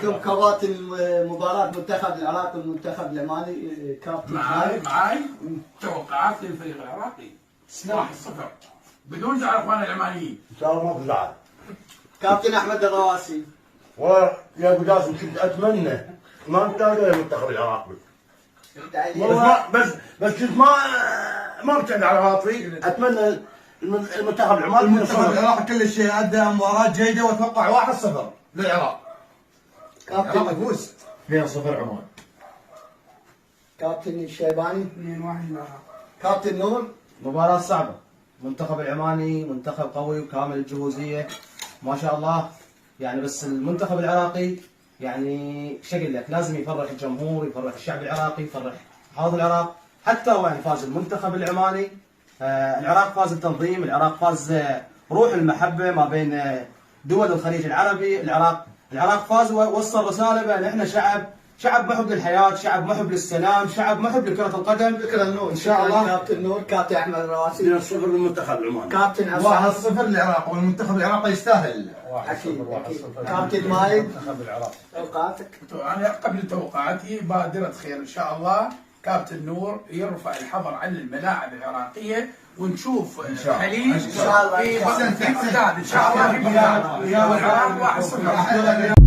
عندكم كباتن مباراة منتخب العراق والمنتخب العماني كابتن معاي توقعات للفريق العراقي 1-0 بدون زعل اخواننا العمانيين. ان شاء الله ما بزعل. كابتن احمد الرواسي. ويا ابو جاسم كنت اتمنى ما نتلاقى المنتخب العراقي. بس كنت ما ابتعد على خاطري، اتمنى المنتخب العماني. المنتخب العراقي كل شيء ادى مباراة جيدة واتوقع 1-0 للعراق. العراق يفوز 2-0 عمان. كابتن الشيباني. 2-1 العراق. كابتن نور. مباراة صعبة، المنتخب العماني منتخب قوي وكامل الجهوزية ما شاء الله يعني، بس المنتخب العراقي يعني شكل لك لازم يفرح الجمهور، يفرح الشعب العراقي، يفرح حاضر العراق. حتى وين فاز المنتخب العماني العراق فاز بتنظيم، العراق فاز روح المحبة ما بين دول الخليج العربي. العراق فاز ووصل رسالة بأن احنا شعب محب للحياة، شعب محب للسلام، شعب محب لكرة القدم. شكرا النور ان شاء الله. كابتن نور. كابتن احمد الرواسي. 2-0 للمنتخب العماني. كابتن 1-0 للعراق والمنتخب العراقي يستاهل. اكيد. كابتن مايد. منتخب العراق. توقعاتك؟ انا قبل توقعاتي بادرة خير ان شاء الله. كابتن نور يرفع الحظر عن الملاعب العراقية ونشوف خليج ان شاء الله. في بغداد ان شاء الله في بغداد. 1-0